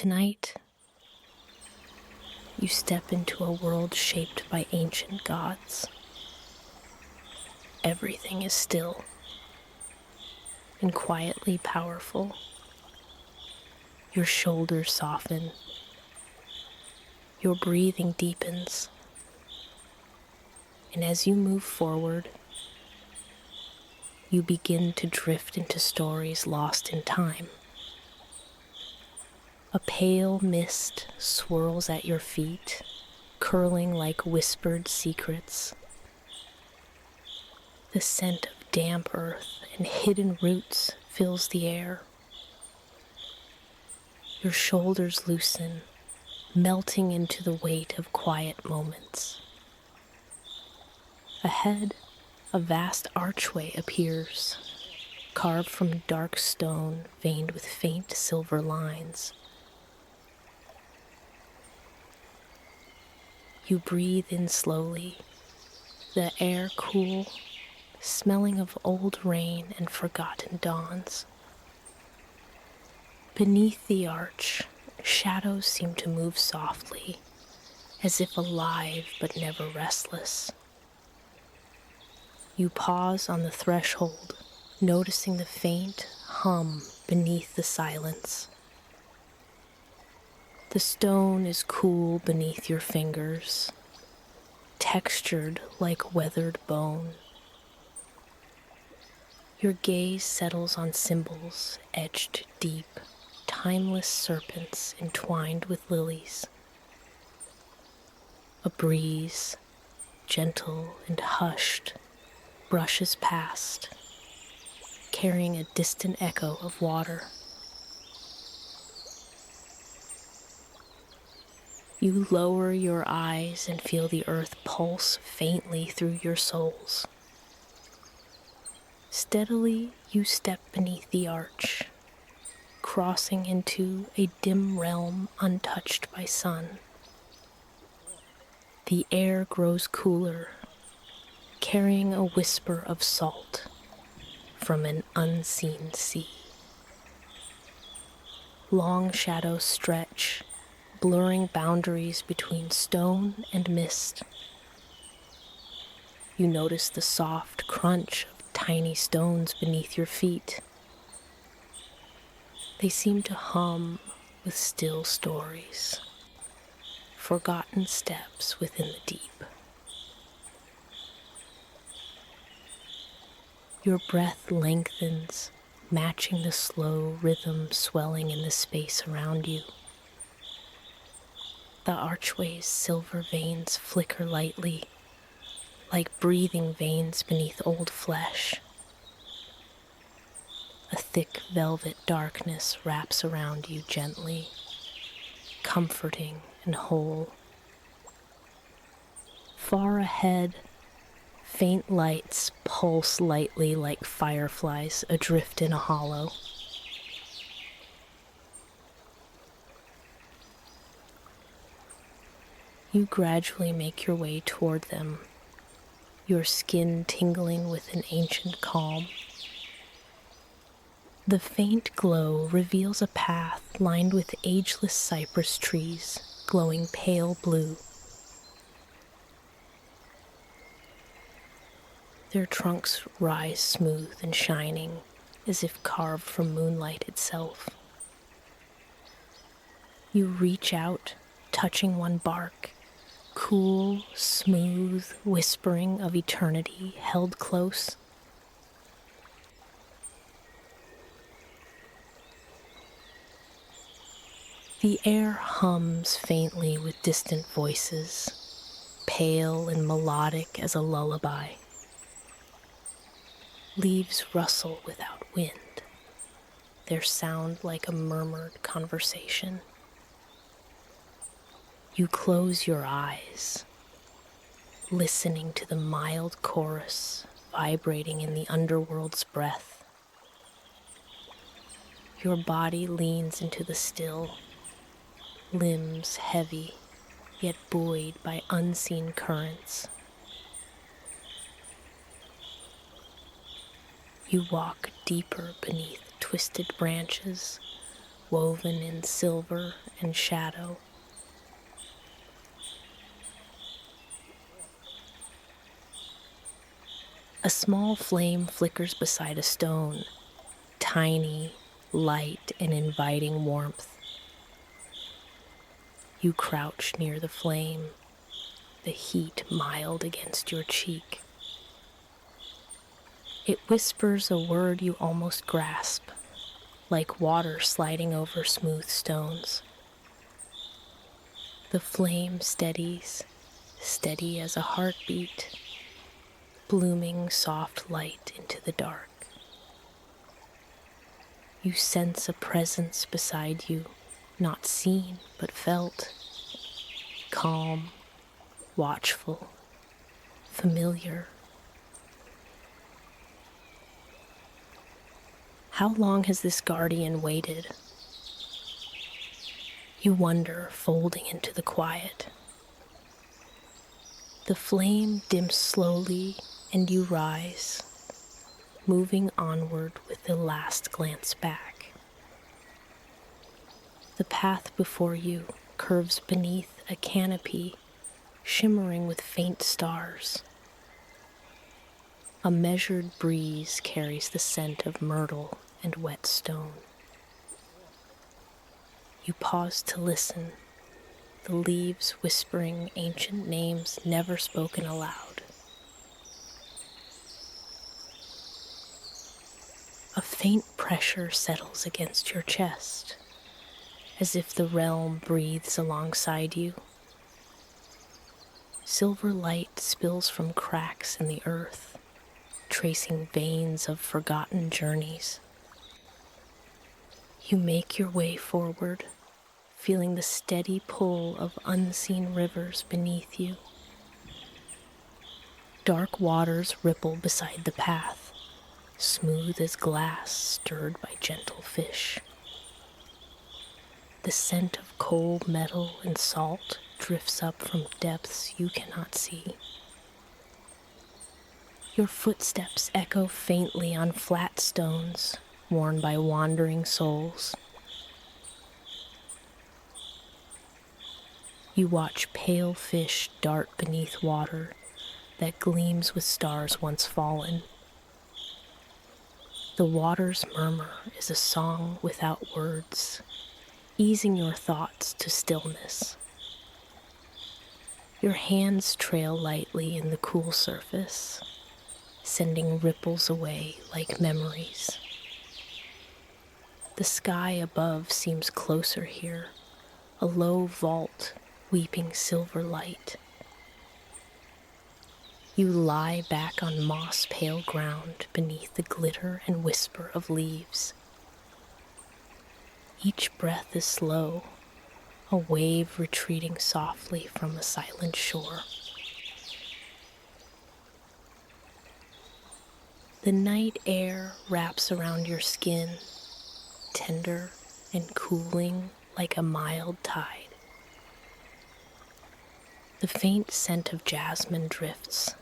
Tonight, you step into a world shaped by ancient gods. Everything is still and quietly powerful. Your shoulders soften. Your breathing deepens. And as you move forward, you begin to drift into stories lost in time. A pale mist swirls at your feet, curling like whispered secrets. The scent of damp earth and hidden roots fills the air. Your shoulders loosen, melting into the weight of quiet moments. Ahead, a vast archway appears, carved from dark stone veined with faint silver lines. You breathe in slowly, the air cool, smelling of old rain and forgotten dawns. Beneath the arch, shadows seem to move softly, as if alive but never restless. You pause on the threshold, noticing the faint hum beneath the silence. The stone is cool beneath your fingers, textured like weathered bone. Your gaze settles on symbols etched deep, timeless serpents entwined with lilies. A breeze, gentle and hushed, brushes past, carrying a distant echo of water. You lower your eyes and feel the earth pulse faintly through your soles. Steadily, you step beneath the arch, crossing into a dim realm untouched by sun. The air grows cooler, carrying a whisper of salt from an unseen sea. Long shadows stretch, blurring boundaries between stone and mist. You notice the soft crunch of tiny stones beneath your feet. They seem to hum with still stories, forgotten steps within the deep. Your breath lengthens, matching the slow rhythm swelling in the space around you. The archway's silver veins flicker lightly, like breathing veins beneath old flesh. A thick velvet darkness wraps around you gently, comforting and whole. Far ahead, faint lights pulse lightly like fireflies adrift in a hollow. You gradually make your way toward them, your skin tingling with an ancient calm. The faint glow reveals a path lined with ageless cypress trees, glowing pale blue. Their trunks rise smooth and shining, as if carved from moonlight itself. You reach out, touching one bark, cool, smooth, whispering of eternity held close. The air hums faintly with distant voices, pale and melodic as a lullaby. Leaves rustle without wind, their sound like a murmured conversation. You close your eyes, listening to the mild chorus vibrating in the underworld's breath. Your body leans into the still, limbs heavy, yet buoyed by unseen currents. You walk deeper beneath twisted branches, woven in silver and shadow. A small flame flickers beside a stone, tiny, light, and inviting warmth. You crouch near the flame, the heat mild against your cheek. It whispers a word you almost grasp, like water sliding over smooth stones. The flame steadies, steady as a heartbeat, blooming soft light into the dark. You sense a presence beside you, not seen but felt, calm, watchful, familiar. How long has this guardian waited? You wonder, folding into the quiet. The flame dims slowly and you rise, moving onward with the last glance back. The path before you curves beneath a canopy shimmering with faint stars. A measured breeze carries the scent of myrtle and wet stone. You pause to listen, the leaves whispering ancient names never spoken aloud. A faint pressure settles against your chest, as if the realm breathes alongside you. Silver light spills from cracks in the earth, tracing veins of forgotten journeys. You make your way forward, feeling the steady pull of unseen rivers beneath you. Dark waters ripple beside the path, smooth as glass stirred by gentle fish. The scent of cold metal and salt drifts up from depths you cannot see. Your footsteps echo faintly on flat stones worn by wandering souls. You watch pale fish dart beneath water that gleams with stars once fallen. The water's murmur is a song without words, easing your thoughts to stillness. Your hands trail lightly in the cool surface, sending ripples away like memories. The sky above seems closer here, a low vault weeping silver light. You lie back on moss-pale ground beneath the glitter and whisper of leaves. Each breath is slow, a wave retreating softly from a silent shore. The night air wraps around your skin, tender and cooling like a mild tide. The faint scent of jasmine drifts,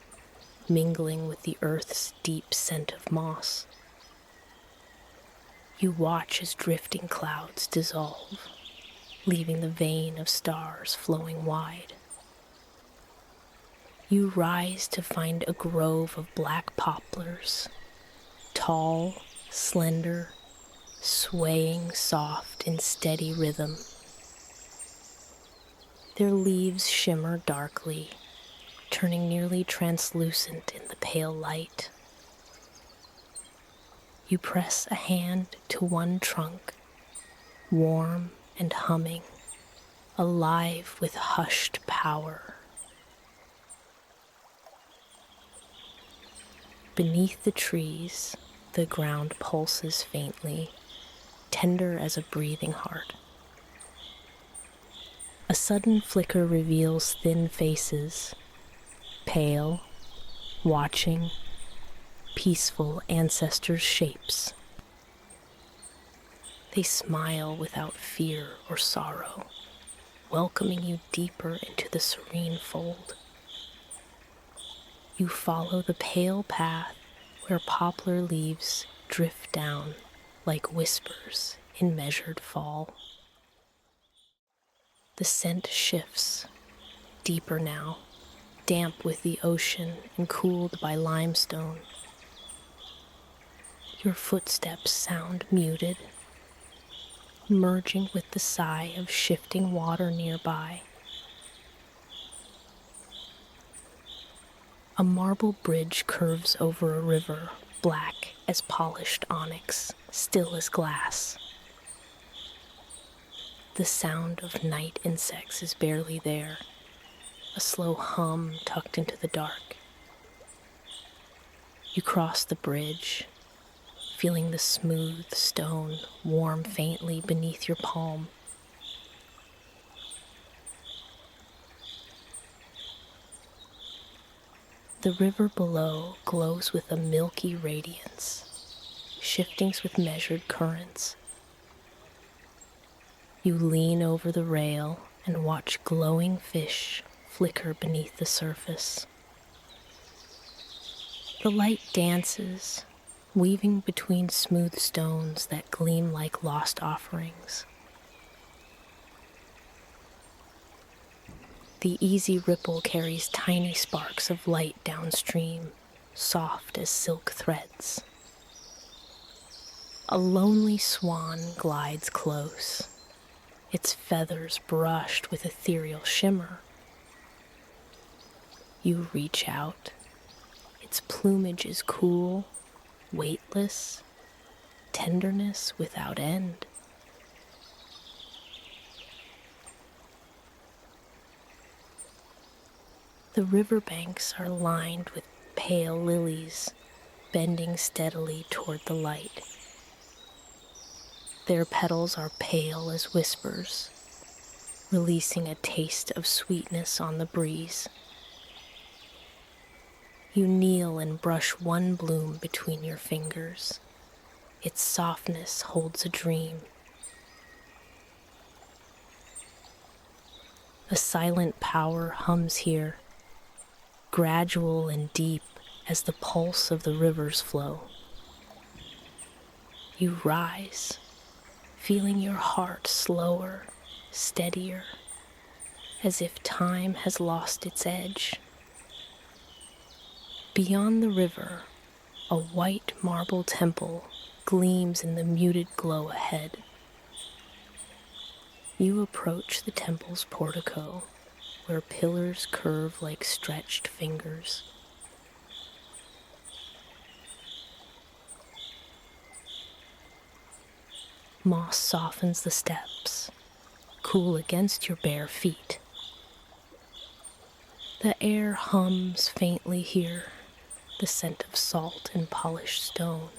mingling with the earth's deep scent of moss. You watch as drifting clouds dissolve, leaving the vein of stars flowing wide. You rise to find a grove of black poplars, tall, slender, swaying soft in steady rhythm. Their leaves shimmer darkly, turning nearly translucent in the pale light. You press a hand to one trunk, warm and humming, alive with hushed power. Beneath the trees, the ground pulses faintly, tender as a breathing heart. A sudden flicker reveals thin faces, pale, watching, peaceful ancestors' shapes. They smile without fear or sorrow, welcoming you deeper into the serene fold. You follow the pale path where poplar leaves drift down like whispers in measured fall. The scent shifts, deeper now, damp with the ocean and cooled by limestone. Your footsteps sound muted, merging with the sigh of shifting water nearby. A marble bridge curves over a river, black as polished onyx, still as glass. The sound of night insects is barely there, a slow hum tucked into the dark. You cross the bridge, feeling the smooth stone warm faintly beneath your palm. The river below glows with a milky radiance, shiftings with measured currents. You lean over the rail and watch glowing fish flicker beneath the surface. The light dances, weaving between smooth stones that gleam like lost offerings. The easy ripple carries tiny sparks of light downstream, soft as silk threads. A lonely swan glides close, its feathers brushed with ethereal shimmer. You reach out. Its plumage is cool, weightless, tenderness without end. The riverbanks are lined with pale lilies, bending steadily toward the light. Their petals are pale as whispers, releasing a taste of sweetness on the breeze. You kneel and brush one bloom between your fingers. Its softness holds a dream. A silent power hums here, gradual and deep as the pulse of the river's flow. You rise, feeling your heart slower, steadier, as if time has lost its edge. Beyond the river, a white marble temple gleams in the muted glow ahead. You approach the temple's portico, where pillars curve like stretched fingers. Moss softens the steps, cool against your bare feet. The air hums faintly here, the scent of salt and polished stone.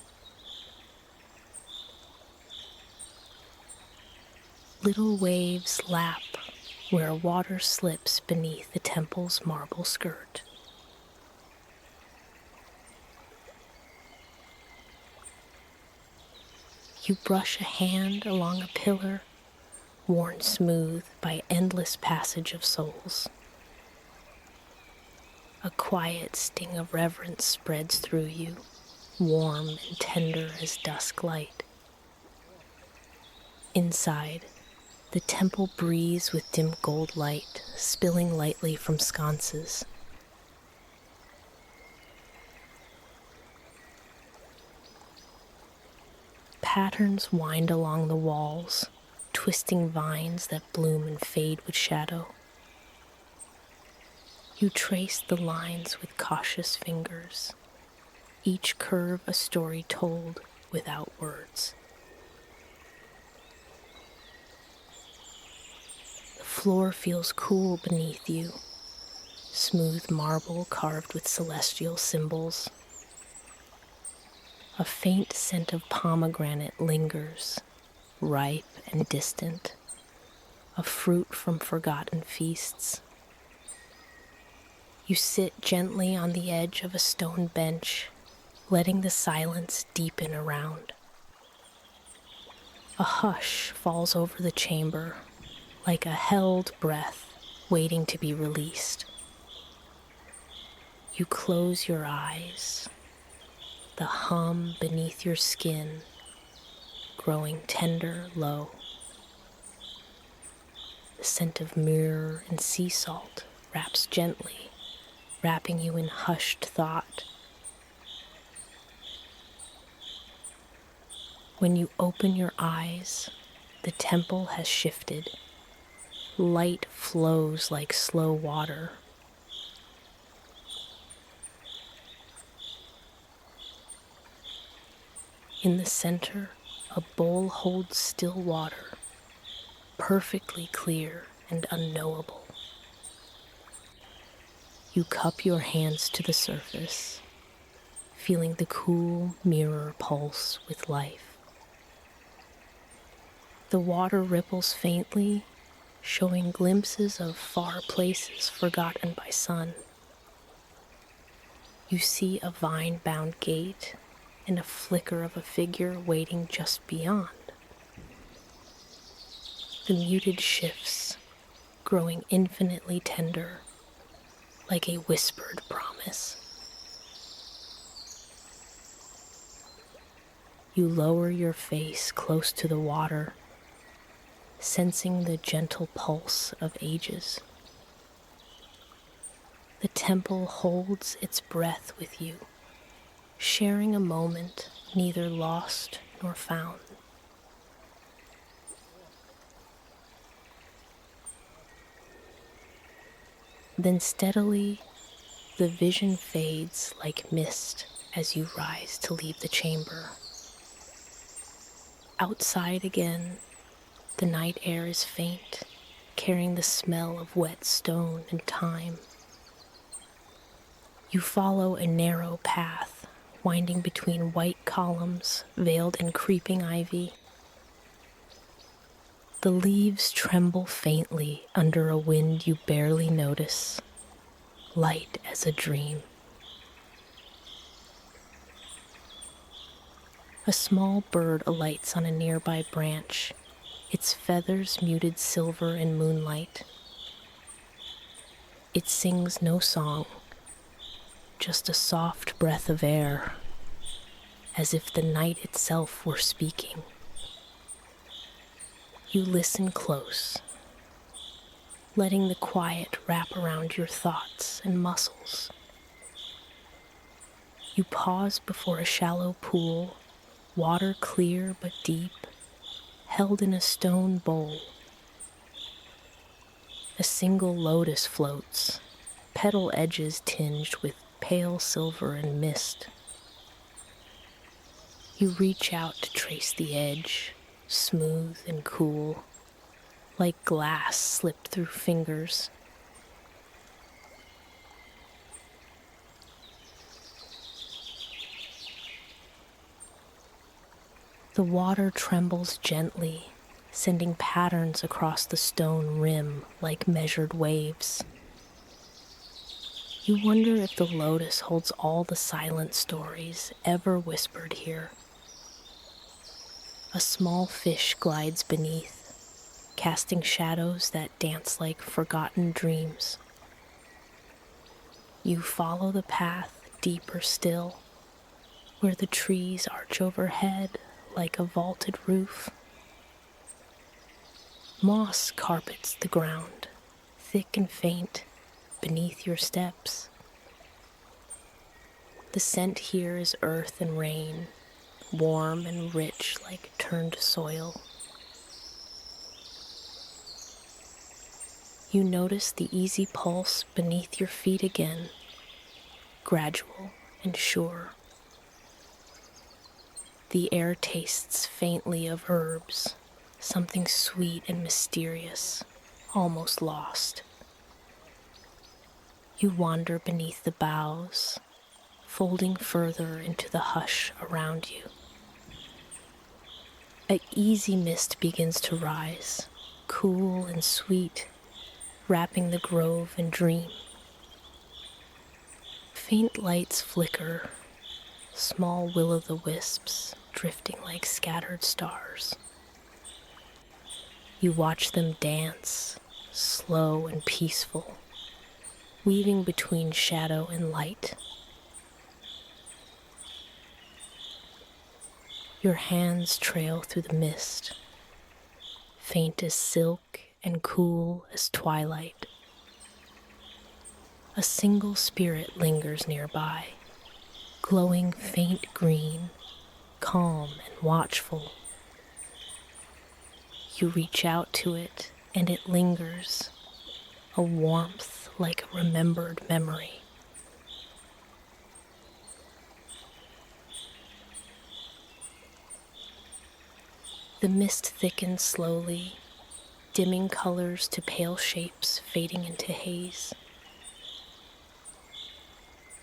Little waves lap where water slips beneath the temple's marble skirt. You brush a hand along a pillar, worn smooth by endless passage of souls. A quiet sting of reverence spreads through you, warm and tender as dusk light. Inside, the temple breathes with dim gold light, spilling lightly from sconces. Patterns wind along the walls, twisting vines that bloom and fade with shadow. You trace the lines with cautious fingers, each curve a story told without words. The floor feels cool beneath you, smooth marble carved with celestial symbols. A faint scent of pomegranate lingers, ripe and distant, a fruit from forgotten feasts. You sit gently on the edge of a stone bench, letting the silence deepen around. A hush falls over the chamber, like a held breath waiting to be released. You close your eyes, the hum beneath your skin growing tender, low. The scent of myrrh and sea salt wraps gently, wrapping you in hushed thought. When you open your eyes, the temple has shifted. Light flows like slow water. In the center, a bowl holds still water, perfectly clear and unknowable. You cup your hands to the surface, feeling the cool mirror pulse with life. The water ripples faintly, showing glimpses of far places forgotten by sun. You see a vine-bound gate and a flicker of a figure waiting just beyond. The muted shifts, growing infinitely tender, like a whispered promise. You lower your face close to the water, sensing the gentle pulse of ages. The temple holds its breath with you, sharing a moment neither lost nor found. Then steadily, the vision fades like mist as you rise to leave the chamber. Outside again, the night air is faint, carrying the smell of wet stone and thyme. You follow a narrow path, winding between white columns veiled in creeping ivy. The leaves tremble faintly under a wind you barely notice, light as a dream. A small bird alights on a nearby branch, its feathers muted silver in moonlight. It sings no song, just a soft breath of air, as if the night itself were speaking. You listen close, letting the quiet wrap around your thoughts and muscles. You pause before a shallow pool, water clear but deep, held in a stone bowl. A single lotus floats, petal edges tinged with pale silver and mist. You reach out to trace the edge, smooth and cool, like glass slipped through fingers. The water trembles gently, sending patterns across the stone rim like measured waves. You wonder if the lotus holds all the silent stories ever whispered here. A small fish glides beneath, casting shadows that dance like forgotten dreams. You follow the path deeper still, where the trees arch overhead like a vaulted roof. Moss carpets the ground, thick and faint, beneath your steps. The scent here is earth and rain, warm and rich like turned soil. You notice the easy pulse beneath your feet again, gradual and sure. The air tastes faintly of herbs, something sweet and mysterious, almost lost. You wander beneath the boughs, folding further into the hush around you. An easy mist begins to rise, cool and sweet, wrapping the grove in dream. Faint lights flicker, small will-o'-the-wisps drifting like scattered stars. You watch them dance, slow and peaceful, weaving between shadow and light. Your hands trail through the mist, faint as silk and cool as twilight. A single spirit lingers nearby, glowing faint green, calm and watchful. You reach out to it, and it lingers, a warmth like a remembered memory. The mist thickens slowly, dimming colors to pale shapes fading into haze.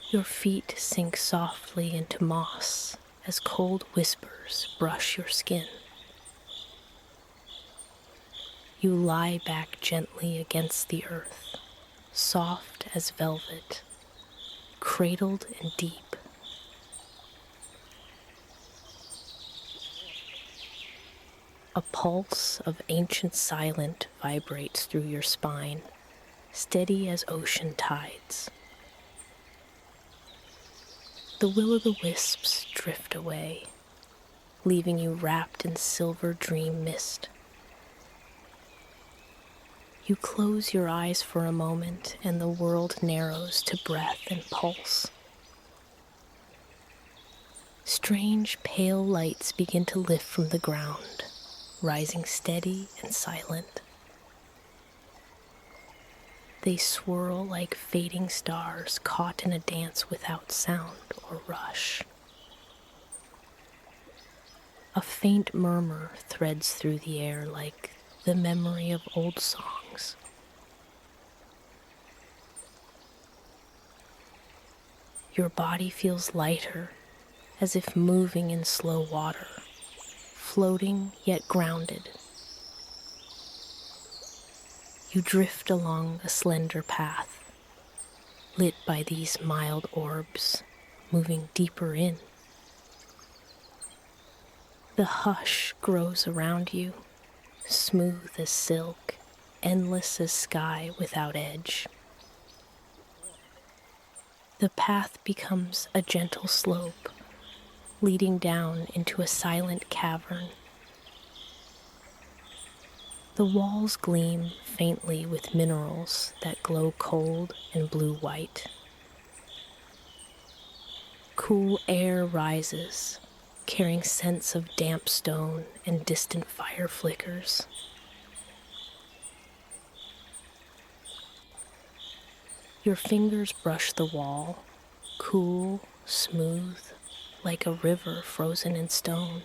Your feet sink softly into moss as cold whispers brush your skin. You lie back gently against the earth, soft as velvet, cradled and deep. A pulse of ancient silence vibrates through your spine, steady as ocean tides. The will-o'-the-wisps drift away, leaving you wrapped in silver dream mist. You close your eyes for a moment, and the world narrows to breath and pulse. Strange pale lights begin to lift from the ground, rising steady and silent. They swirl like fading stars caught in a dance without sound or rush. A faint murmur threads through the air like the memory of old songs. Your body feels lighter, as if moving in slow water, floating yet grounded. You drift along a slender path, lit by these mild orbs, moving deeper in. The hush grows around you, smooth as silk, endless as sky without edge. The path becomes a gentle slope, leading down into a silent cavern. The walls gleam faintly with minerals that glow cold and blue-white. Cool air rises, carrying scents of damp stone and distant fire flickers. Your fingers brush the wall, cool, smooth, like a river frozen in stone.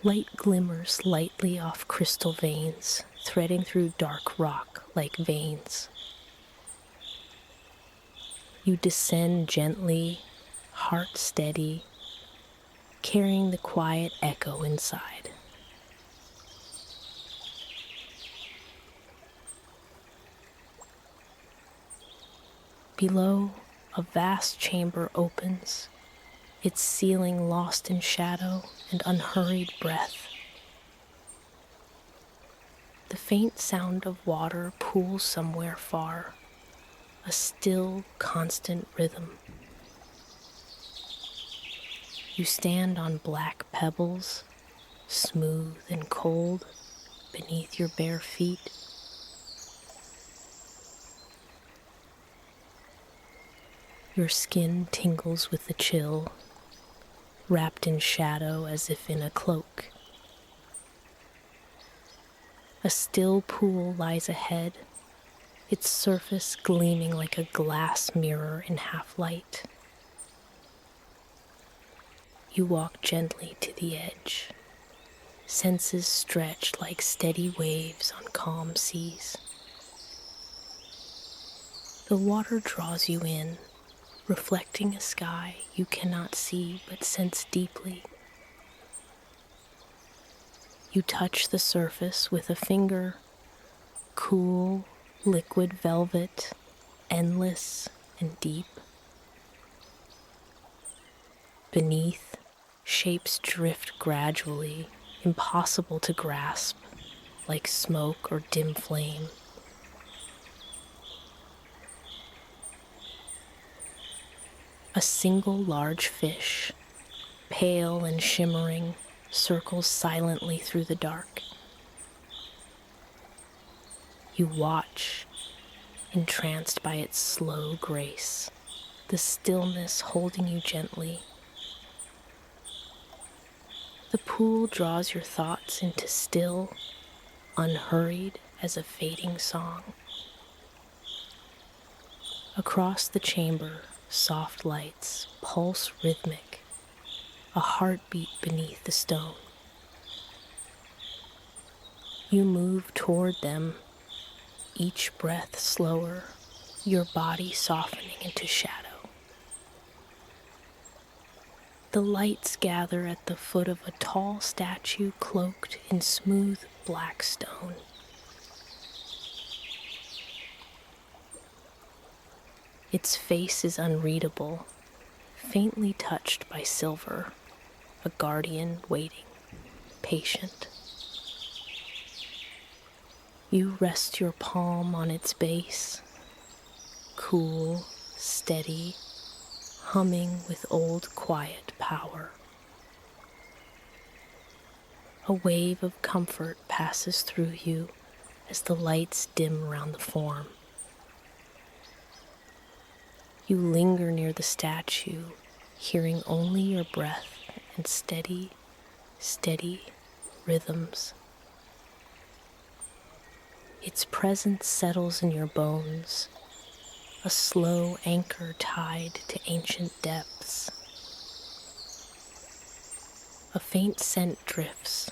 Light glimmers lightly off crystal veins, threading through dark rock like veins. You descend gently, heart steady, carrying the quiet echo inside. Below, a vast chamber opens, its ceiling lost in shadow and unhurried breath. The faint sound of water pools somewhere far, a still, constant rhythm. You stand on black pebbles, smooth and cold, beneath your bare feet. Your skin tingles with the chill, wrapped in shadow as if in a cloak. A still pool lies ahead, its surface gleaming like a glass mirror in half-light. You walk gently to the edge, senses stretched like steady waves on calm seas. The water draws you in, reflecting a sky you cannot see but sense deeply. You touch the surface with a finger, cool, liquid velvet, endless and deep. Beneath, shapes drift gradually, impossible to grasp, like smoke or dim flame. A single large fish, pale and shimmering, circles silently through the dark. You watch, entranced by its slow grace, the stillness holding you gently. The pool draws your thoughts into still, unhurried as a fading song. Across the chamber, soft lights pulse rhythmic, a heartbeat beneath the stone. You move toward them, each breath slower, your body softening into shadow. The lights gather at the foot of a tall statue cloaked in smooth black stone. Its face is unreadable, faintly touched by silver, a guardian waiting, patient. You rest your palm on its base, cool, steady, humming with old quiet power. A wave of comfort passes through you as the lights dim around the form. You linger near the statue, hearing only your breath and steady, steady rhythms. Its presence settles in your bones, a slow anchor tied to ancient depths. A faint scent drifts,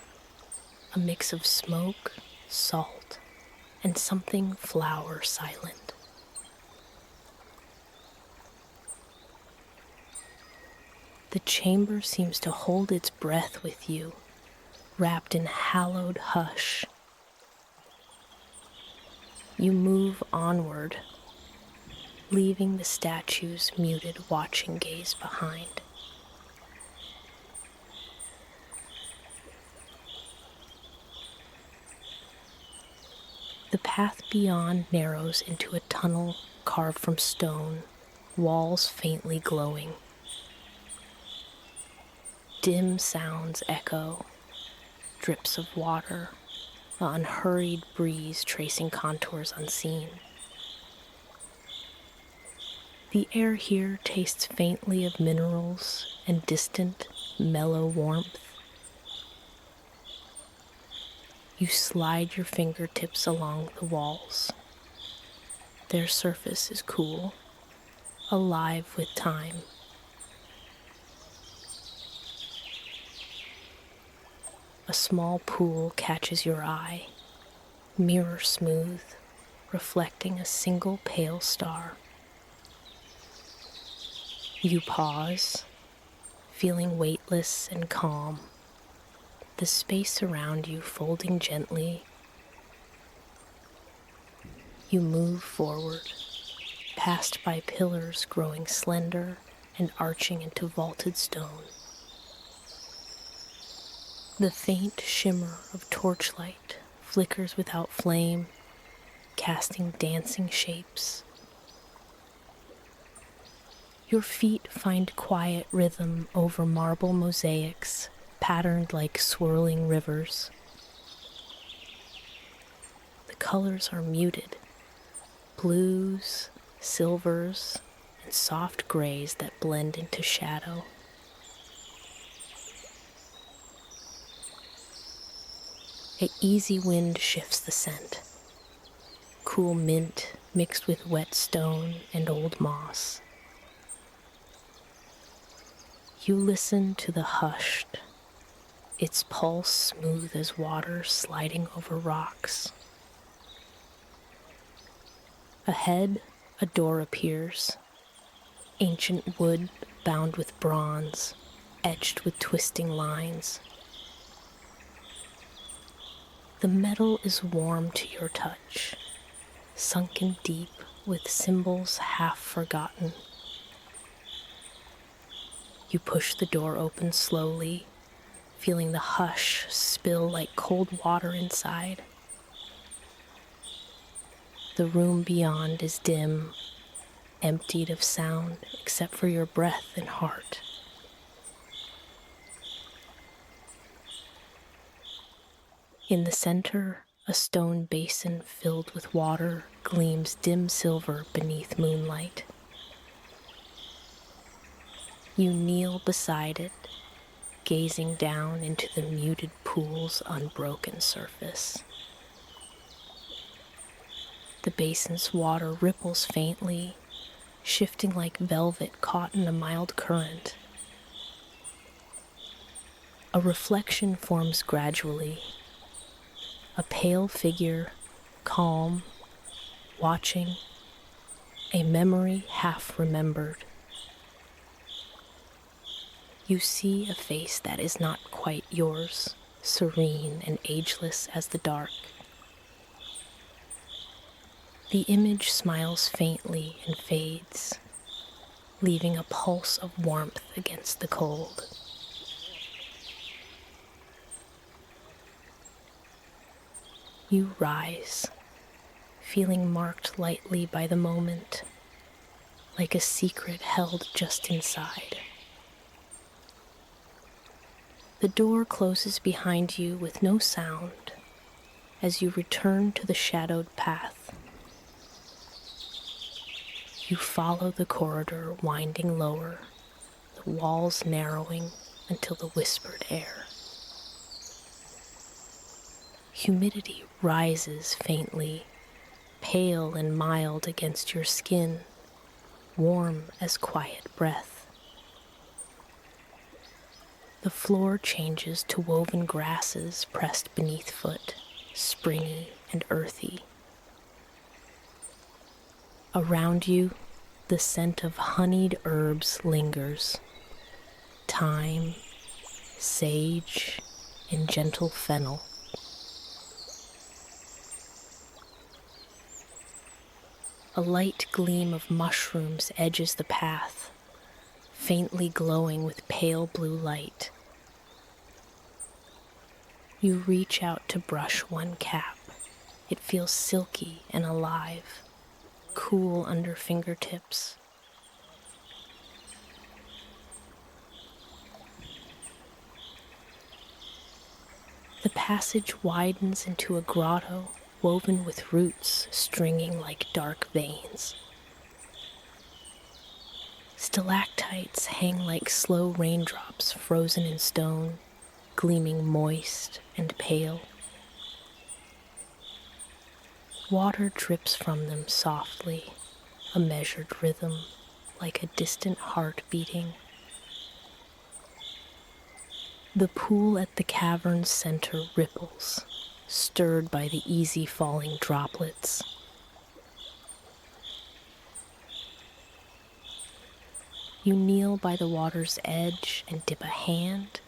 a mix of smoke, salt, and something flower silent. The chamber seems to hold its breath with you, wrapped in hallowed hush. You move onward, leaving the statue's muted watching gaze behind. The path beyond narrows into a tunnel carved from stone, walls faintly glowing. Dim sounds echo, drips of water, the unhurried breeze tracing contours unseen. The air here tastes faintly of minerals and distant, mellow warmth. You slide your fingertips along the walls. Their surface is cool, alive with time. A small pool catches your eye, mirror smooth, reflecting a single pale star. You pause, feeling weightless and calm, the space around you folding gently. You move forward, passed by pillars growing slender and arching into vaulted stone. The faint shimmer of torchlight flickers without flame, casting dancing shapes. Your feet find quiet rhythm over marble mosaics, patterned like swirling rivers. The colors are muted, blues, silvers, and soft grays that blend into shadow. An easy wind shifts the scent. Cool mint mixed with wet stone and old moss. You listen to the hushed, its pulse smooth as water sliding over rocks. Ahead, a door appears, ancient wood bound with bronze, etched with twisting lines. The metal is warm to your touch, sunken deep with symbols half forgotten. You push the door open slowly, feeling the hush spill like cold water inside. The room beyond is dim, emptied of sound except for your breath and heart. In the center, a stone basin filled with water gleams dim silver beneath moonlight. You kneel beside it, gazing down into the muted pool's unbroken surface. The basin's water ripples faintly, shifting like velvet caught in a mild current. A reflection forms gradually, a pale figure, calm, watching, a memory half remembered. You see a face that is not quite yours, serene and ageless as the dark. The image smiles faintly and fades, leaving a pulse of warmth against the cold. You rise, feeling marked lightly by the moment, like a secret held just inside. The door closes behind you with no sound as you return to the shadowed path. You follow the corridor winding lower, the walls narrowing until the whispered air. Humidity rises faintly, pale and mild against your skin, warm as quiet breath. The floor changes to woven grasses pressed beneath foot, springy and earthy. Around you, the scent of honeyed herbs lingers. Thyme, sage, and gentle fennel. A light gleam of mushrooms edges the path, faintly glowing with pale blue light. You reach out to brush one cap. It feels silky and alive, cool under fingertips. The passage widens into a grotto woven with roots stringing like dark veins. Stalactites hang like slow raindrops frozen in stone, gleaming moist and pale. Water drips from them softly, a measured rhythm, like a distant heart beating. The pool at the cavern's center ripples, stirred by the easy falling droplets. You kneel by the water's edge and dip a hand.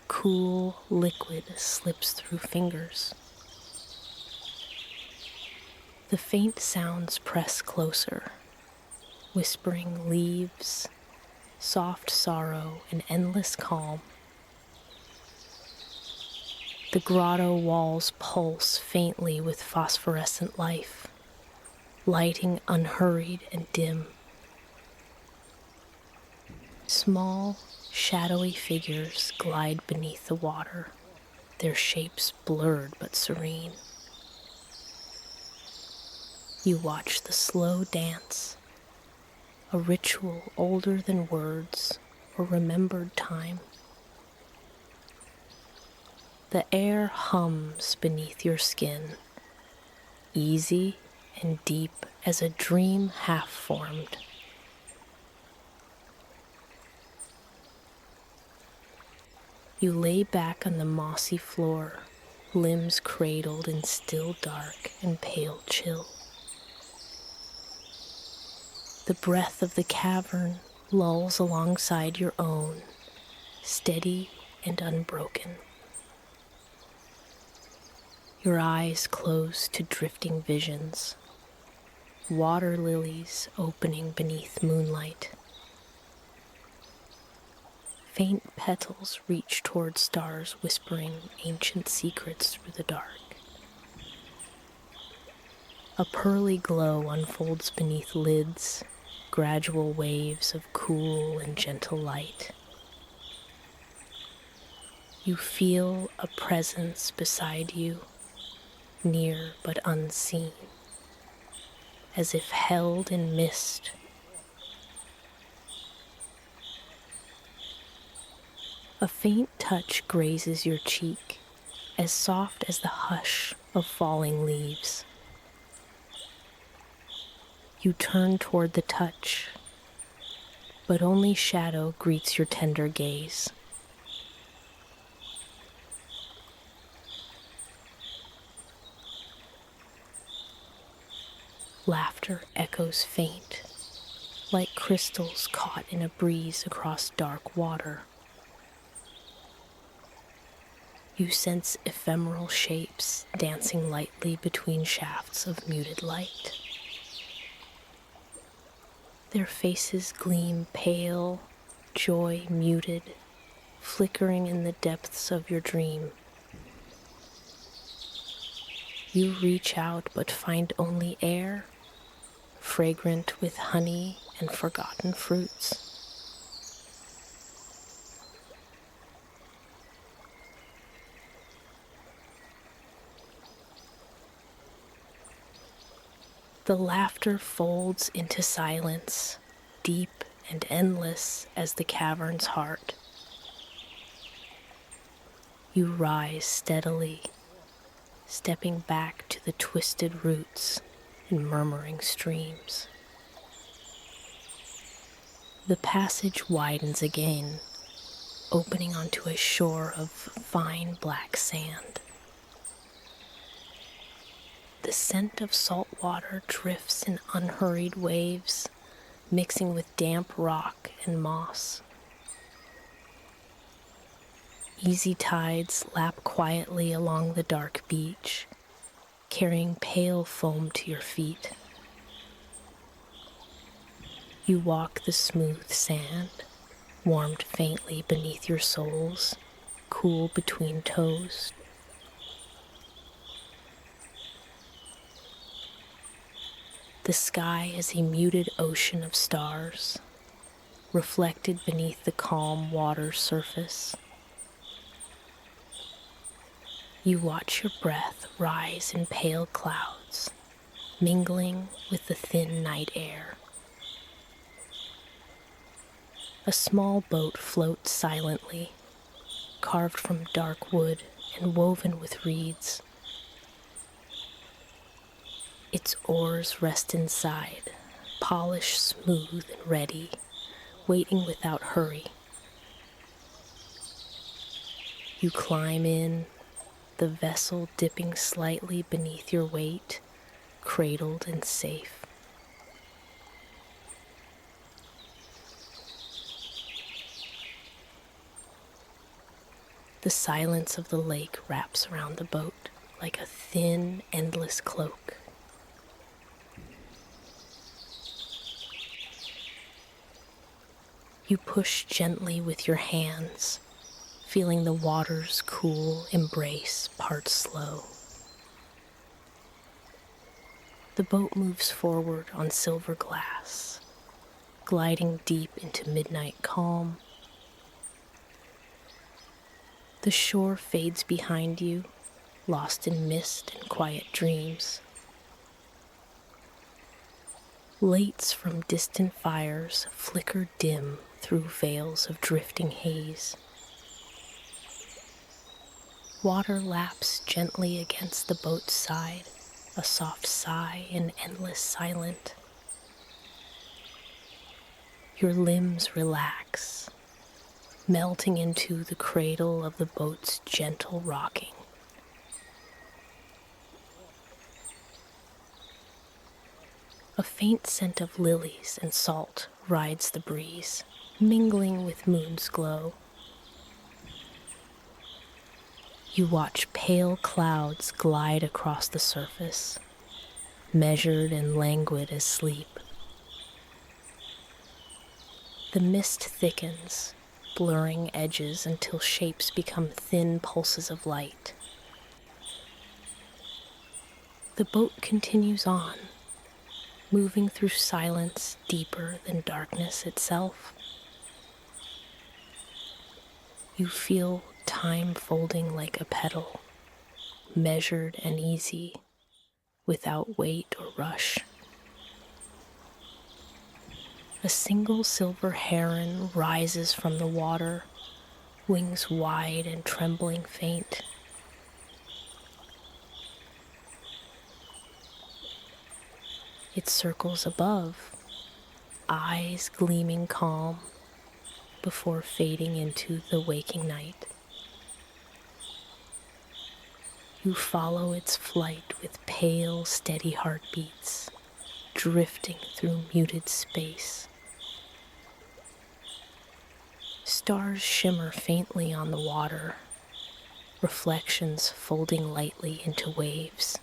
Cool liquid slips through fingers. The faint sounds press closer, whispering leaves, soft sorrow, and endless calm. The grotto walls pulse faintly with phosphorescent life, lighting unhurried and dim. Small, shadowy figures glide beneath the water, their shapes blurred but serene. You watch the slow dance, a ritual older than words or remembered time. The air hums beneath your skin, easy and deep as a dream half formed. You lay back on the mossy floor, limbs cradled in still dark and pale chill. The breath of the cavern lulls alongside your own, steady and unbroken. Your eyes close to drifting visions, water lilies opening beneath moonlight. Faint petals reach toward stars whispering ancient secrets through the dark. A pearly glow unfolds beneath lids, gradual waves of cool and gentle light. You feel a presence beside you, near but unseen, as if held in mist. A faint touch grazes your cheek, as soft as the hush of falling leaves. You turn toward the touch, but only shadow greets your tender gaze. Laughter echoes faint, like crystals caught in a breeze across dark water. You sense ephemeral shapes dancing lightly between shafts of muted light. Their faces gleam pale, joy muted, flickering in the depths of your dream. You reach out but find only air, fragrant with honey and forgotten fruits. The laughter folds into silence, deep and endless as the cavern's heart. You rise steadily, stepping back to the twisted roots and murmuring streams. The passage widens again, opening onto a shore of fine black sand. The scent of salt water drifts in unhurried waves, mixing with damp rock and moss. Easy tides lap quietly along the dark beach, carrying pale foam to your feet. You walk the smooth sand, warmed faintly beneath your soles, cool between toes. The sky is a muted ocean of stars, reflected beneath the calm water's surface. You watch your breath rise in pale clouds, mingling with the thin night air. A small boat floats silently, carved from dark wood and woven with reeds. Its oars rest inside, polished smooth and ready, waiting without hurry. You climb in, the vessel dipping slightly beneath your weight, cradled and safe. The silence of the lake wraps around the boat like a thin, endless cloak. You push gently with your hands, feeling the water's cool embrace part slow. The boat moves forward on silver glass, gliding deep into midnight calm. The shore fades behind you, lost in mist and quiet dreams. Lights from distant fires flicker dim through veils of drifting haze. Water laps gently against the boat's side, a soft sigh and endless silence. Your limbs relax, melting into the cradle of the boat's gentle rocking. A faint scent of lilies and salt rides the breeze, mingling with moon's glow. You watch pale clouds glide across the surface, measured and languid as sleep. The mist thickens, blurring edges until shapes become thin pulses of light. The boat continues on, moving through silence deeper than darkness itself. You feel time folding like a petal, measured and easy, without weight or rush. A single silver heron rises from the water, wings wide and trembling faint. It circles above, eyes gleaming calm, before fading into the waking night. You follow its flight with pale, steady heartbeats, drifting through muted space. Stars shimmer faintly on the water, reflections folding lightly into waves.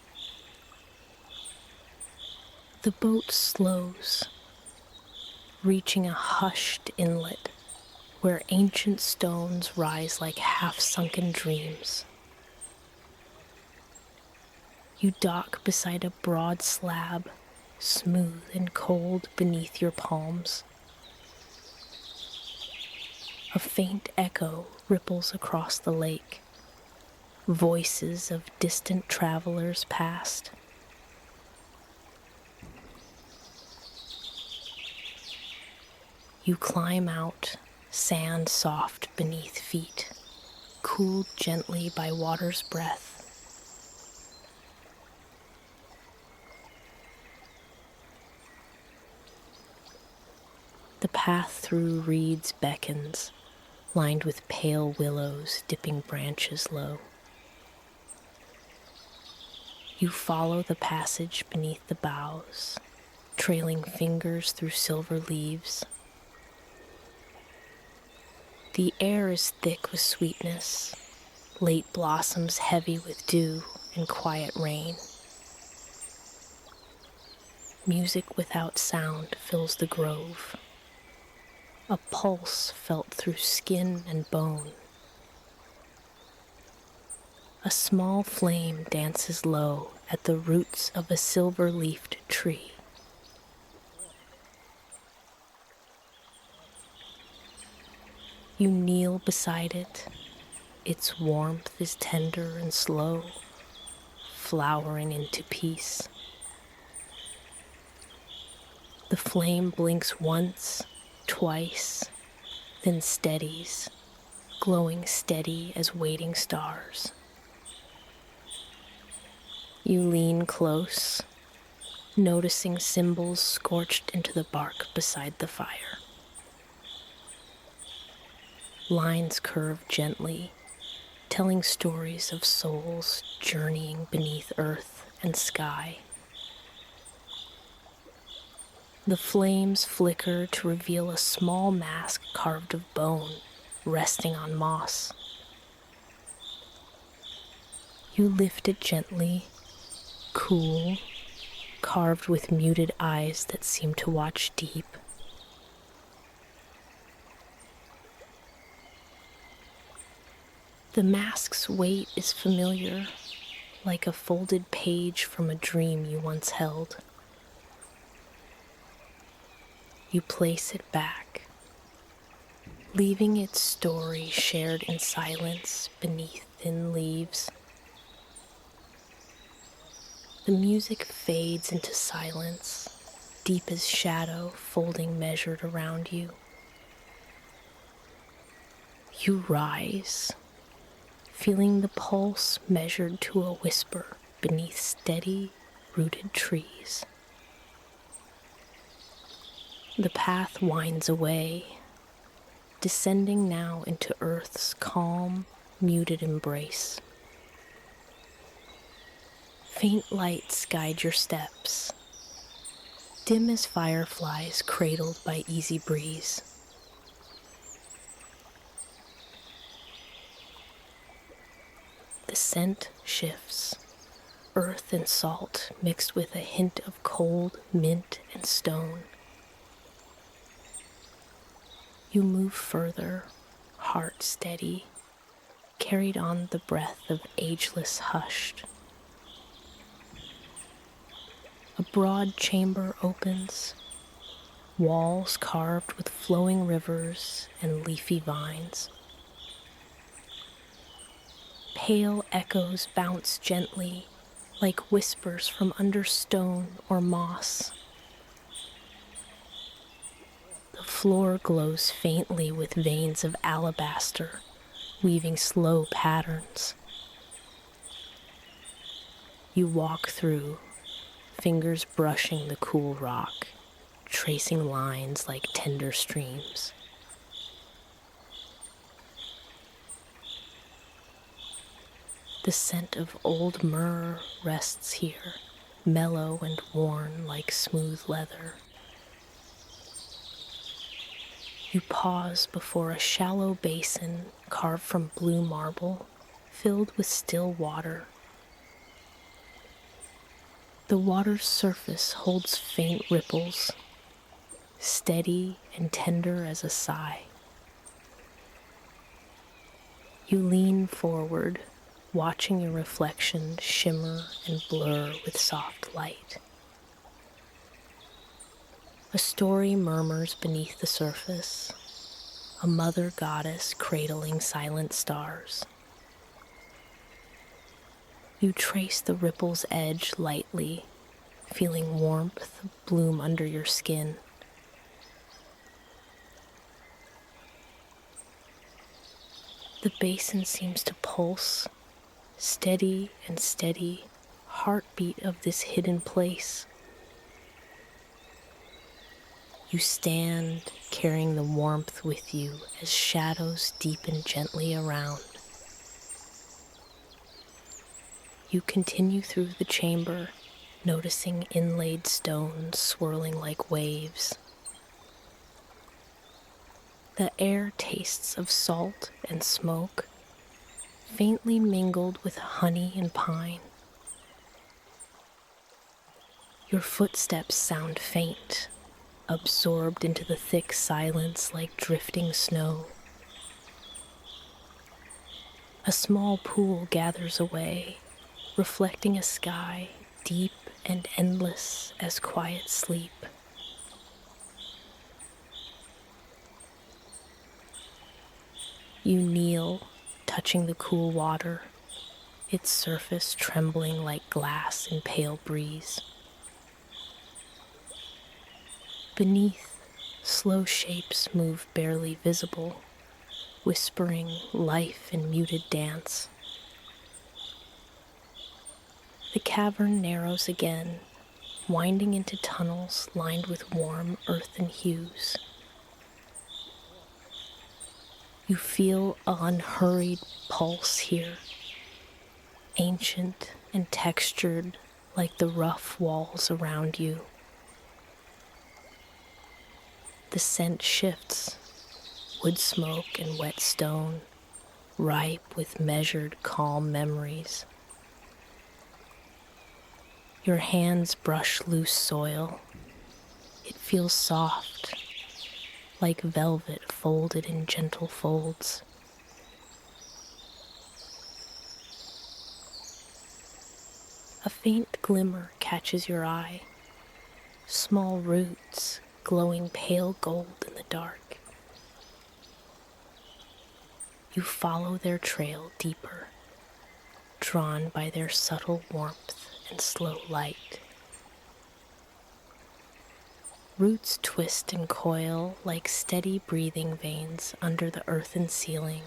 The boat slows, reaching a hushed inlet where ancient stones rise like half-sunken dreams. You dock beside a broad slab, smooth and cold beneath your palms. A faint echo ripples across the lake, voices of distant travelers past. You climb out, sand soft beneath feet, cooled gently by water's breath. The path through reeds beckons, lined with pale willows dipping branches low. You follow the passage beneath the boughs, trailing fingers through silver leaves. The air is thick with sweetness, late blossoms heavy with dew and quiet rain. Music without sound fills the grove, a pulse felt through skin and bone. A small flame dances low at the roots of a silver-leafed tree. You kneel beside it. Its warmth is tender and slow, flowering into peace. The flame blinks once, twice, then steadies, glowing steady as waiting stars. You lean close, noticing symbols scorched into the bark beside the fire. Lines curve gently, telling stories of souls journeying beneath earth and sky. The flames flicker to reveal a small mask carved of bone, resting on moss. You lift it gently, cool, carved with muted eyes that seem to watch deep. The mask's weight is familiar, like a folded page from a dream you once held. You place it back, leaving its story shared in silence beneath thin leaves. The music fades into silence, deep as shadow folding measured around you. You rise, feeling the pulse measured to a whisper beneath steady, rooted trees. The path winds away, descending now into Earth's calm, muted embrace. Faint lights guide your steps, dim as fireflies cradled by easy breeze. The scent shifts, earth and salt mixed with a hint of cold mint and stone. You move further, heart steady, carried on the breath of ageless hushed. A broad chamber opens, walls carved with flowing rivers and leafy vines. Pale echoes bounce gently, like whispers from under stone or moss. The floor glows faintly with veins of alabaster, weaving slow patterns. You walk through, fingers brushing the cool rock, tracing lines like tender streams. The scent of old myrrh rests here, mellow and worn like smooth leather. You pause before a shallow basin carved from blue marble, filled with still water. The water's surface holds faint ripples, steady and tender as a sigh. You lean forward, watching your reflection shimmer and blur with soft light. A story murmurs beneath the surface, a mother goddess cradling silent stars. You trace the ripple's edge lightly, feeling warmth bloom under your skin. The basin seems to pulse, steady and steady, heartbeat of this hidden place. You stand, carrying the warmth with you as shadows deepen gently around. You continue through the chamber, noticing inlaid stones swirling like waves. The air tastes of salt and smoke, faintly mingled with honey and pine. Your footsteps sound faint, absorbed into the thick silence like drifting snow. A small pool gathers away, reflecting a sky deep and endless as quiet sleep. You kneel, touching the cool water, its surface trembling like glass in pale breeze. Beneath, slow shapes move barely visible, whispering life in muted dance. The cavern narrows again, winding into tunnels lined with warm earthen hues. You feel an unhurried pulse here, ancient and textured like the rough walls around you. The scent shifts, wood smoke and wet stone, ripe with measured, calm memories. Your hands brush loose soil. It feels soft, like velvet folded in gentle folds. A faint glimmer catches your eye, small roots glowing pale gold in the dark. You follow their trail deeper, drawn by their subtle warmth and slow light. Roots twist and coil like steady breathing veins under the earthen ceiling.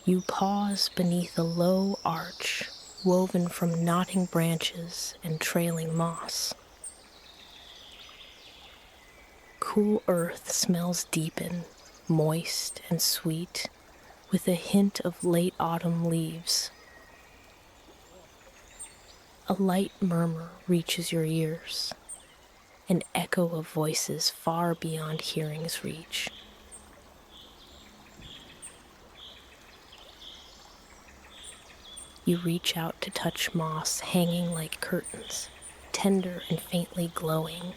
You pause beneath a low arch woven from knotting branches and trailing moss. Cool earth smells deepen, moist and sweet, with a hint of late autumn leaves. A light murmur reaches your ears, an echo of voices far beyond hearing's reach. You reach out to touch moss hanging like curtains, tender and faintly glowing.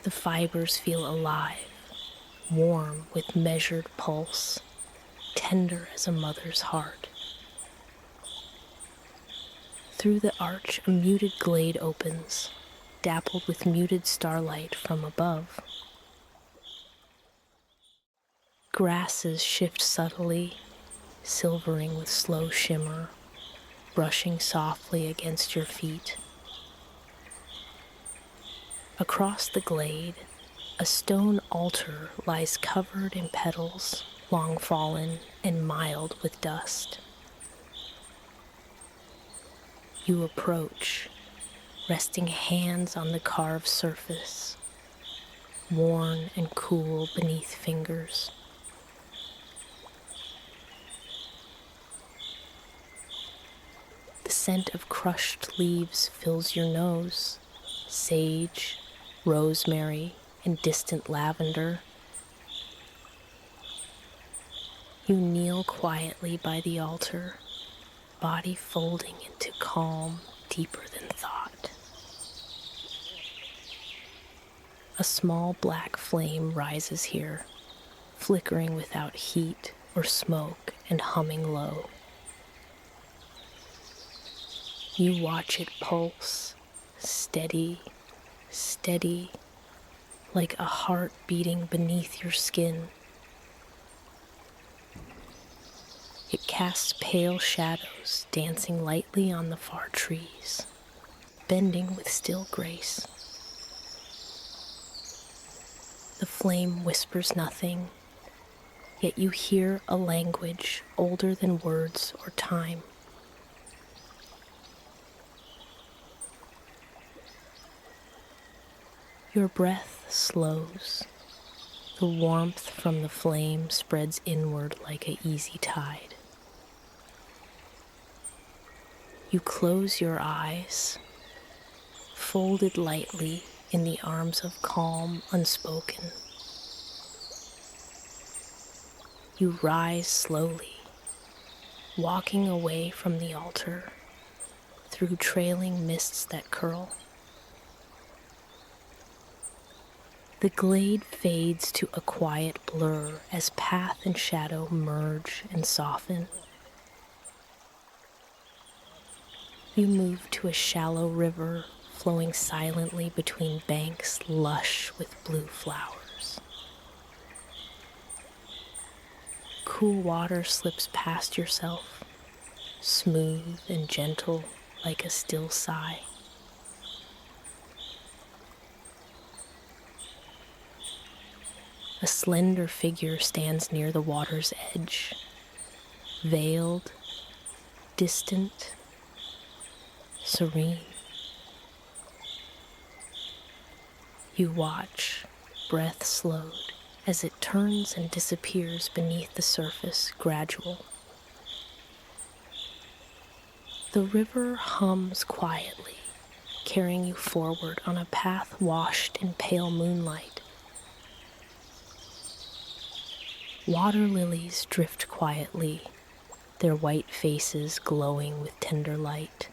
The fibers feel alive, warm with measured pulse, tender as a mother's heart. Through the arch, a muted glade opens, dappled with muted starlight from above. Grasses shift subtly, silvering with slow shimmer, brushing softly against your feet. Across the glade, a stone altar lies covered in petals, long fallen and mild with dust. You approach, resting hands on the carved surface, worn and cool beneath fingers. The scent of crushed leaves fills your nose, sage, rosemary, and distant lavender. You kneel quietly by the altar, body folding into calm deeper than thought. A small black flame rises here, flickering without heat or smoke and humming low. You watch it pulse, steady, steady, like a heart beating beneath your skin. It casts pale shadows dancing lightly on the far trees, bending with still grace. The flame whispers nothing, yet you hear a language older than words or time. Your breath slows. The warmth from the flame spreads inward like an easy tide. You close your eyes, folded lightly in the arms of calm, unspoken. You rise slowly, walking away from the altar, through trailing mists that curl. The glade fades to a quiet blur as path and shadow merge and soften. You move to a shallow river flowing silently between banks lush with blue flowers. Cool water slips past yourself, smooth and gentle like a still sigh. A slender figure stands near the water's edge, veiled, distant, serene. You watch, breath slowed, as it turns and disappears beneath the surface, gradual. The river hums quietly, carrying you forward on a path washed in pale moonlight. Water lilies drift quietly, their white faces glowing with tender light.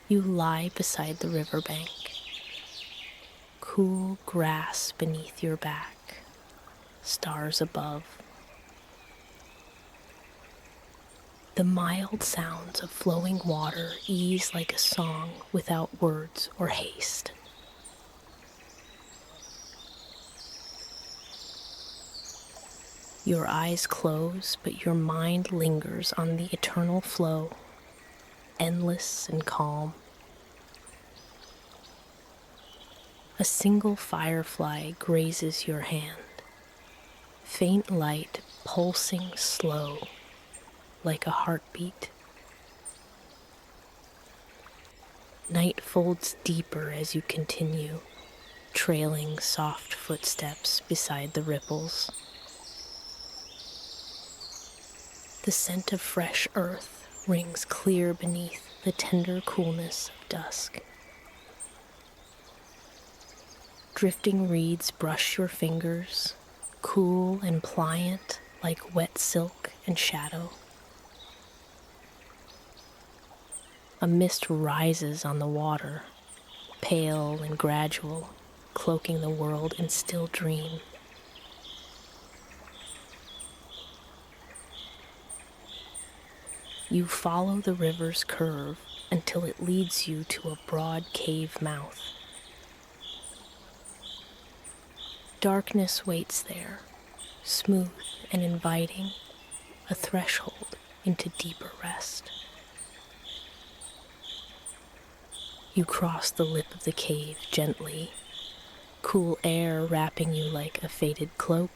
You lie beside the riverbank, cool grass beneath your back, stars above. The mild sounds of flowing water ease like a song without words or haste. Your eyes close, but your mind lingers on the eternal flow, endless and calm. A single firefly grazes your hand, faint light pulsing slow like a heartbeat. Night folds deeper as you continue, trailing soft footsteps beside the ripples. The scent of fresh earth rings clear beneath the tender coolness of dusk. Drifting reeds brush your fingers, cool and pliant like wet silk and shadow. A mist rises on the water, pale and gradual, cloaking the world in still dream. You follow the river's curve until it leads you to a broad cave mouth. Darkness waits there, smooth and inviting, a threshold into deeper rest. You cross the lip of the cave gently, cool air wrapping you like a faded cloak.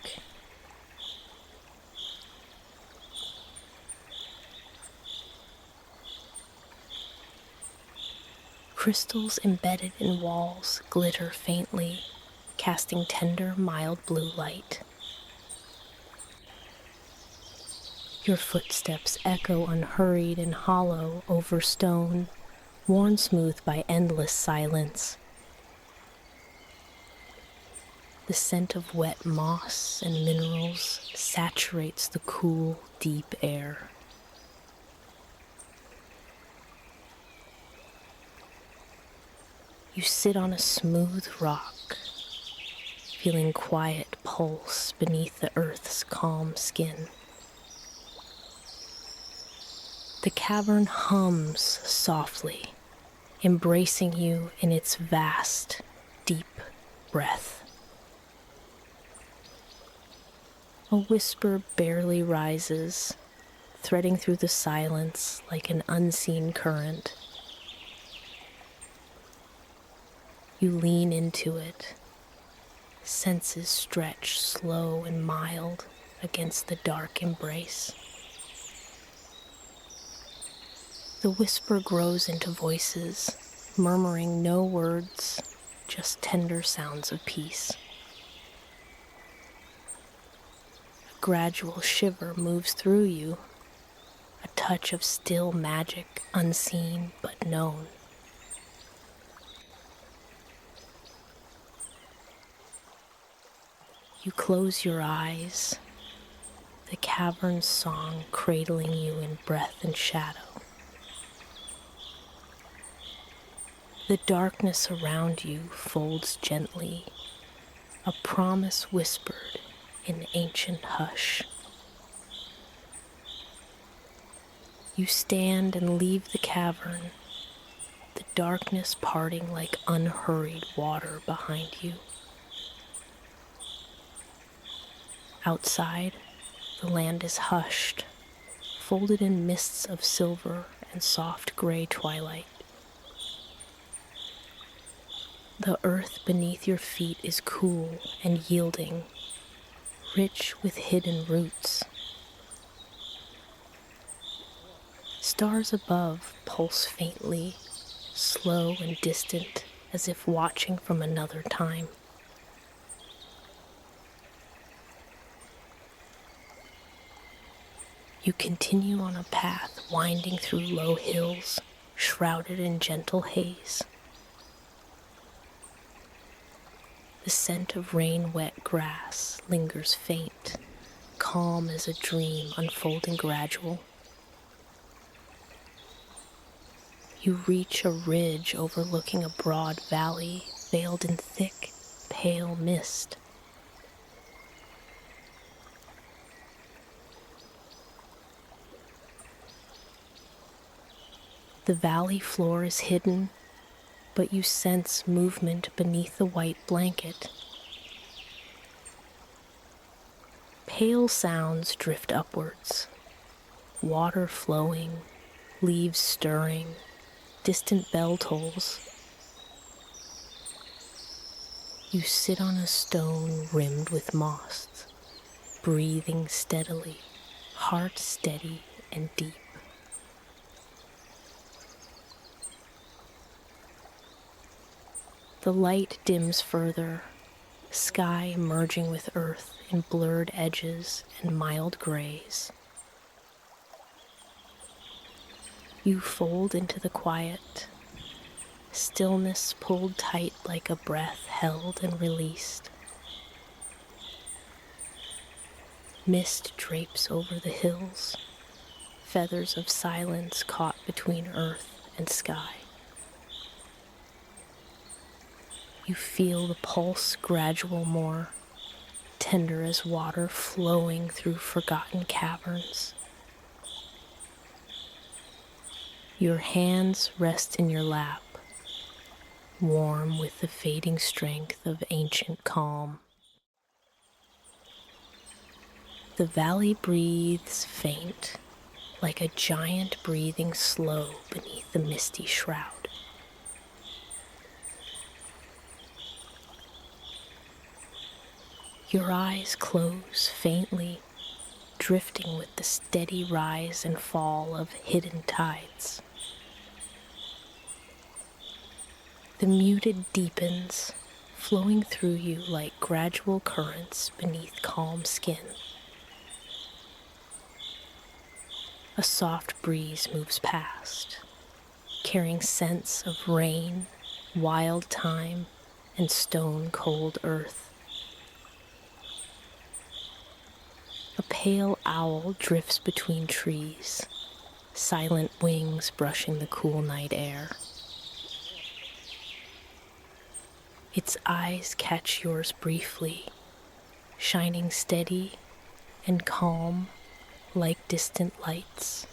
Crystals embedded in walls glitter faintly, casting tender, mild blue light. Your footsteps echo unhurried and hollow over stone, worn smooth by endless silence. The scent of wet moss and minerals saturates the cool, deep air. You sit on a smooth rock, feeling quiet pulse beneath the earth's calm skin. The cavern hums softly, embracing you in its vast, deep breath. A whisper barely rises, threading through the silence like an unseen current. You lean into it, senses stretch slow and mild against the dark embrace. The whisper grows into voices, murmuring no words, just tender sounds of peace. A gradual shiver moves through you, a touch of still magic, unseen but known. You close your eyes, the cavern's song cradling you in breath and shadow. The darkness around you folds gently, a promise whispered in ancient hush. You stand and leave the cavern, the darkness parting like unhurried water behind you. Outside, the land is hushed, folded in mists of silver and soft gray twilight. The earth beneath your feet is cool and yielding, rich with hidden roots. Stars above pulse faintly, slow and distant, as if watching from another time. You continue on a path winding through low hills, shrouded in gentle haze. The scent of rain-wet grass lingers faint, calm as a dream unfolding gradual. You reach a ridge overlooking a broad valley veiled in thick, pale mist. The valley floor is hidden, but you sense movement beneath the white blanket. Pale sounds drift upwards, water flowing, leaves stirring, distant bell tolls. You sit on a stone rimmed with moss, breathing steadily, heart steady and deep. The light dims further, sky merging with earth in blurred edges and mild grays. You fold into the quiet, stillness pulled tight like a breath held and released. Mist drapes over the hills, feathers of silence caught between earth and sky. You feel the pulse gradual more, tender as water flowing through forgotten caverns. Your hands rest in your lap, warm with the fading strength of ancient calm. The valley breathes faint, like a giant breathing slow beneath the misty shroud. Your eyes close faintly, drifting with the steady rise and fall of hidden tides. The muted deepens, flowing through you like gradual currents beneath calm skin. A soft breeze moves past, carrying scents of rain, wild thyme, and stone-cold earth. A pale owl drifts between trees, silent wings brushing the cool night air. Its eyes catch yours briefly, shining steady and calm like distant lights.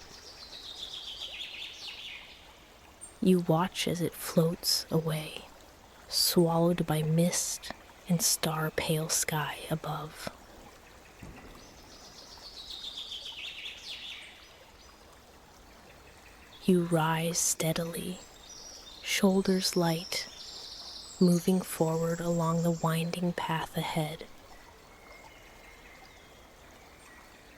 You watch as it floats away, swallowed by mist and star-pale sky above. You rise steadily, shoulders light, moving forward along the winding path ahead.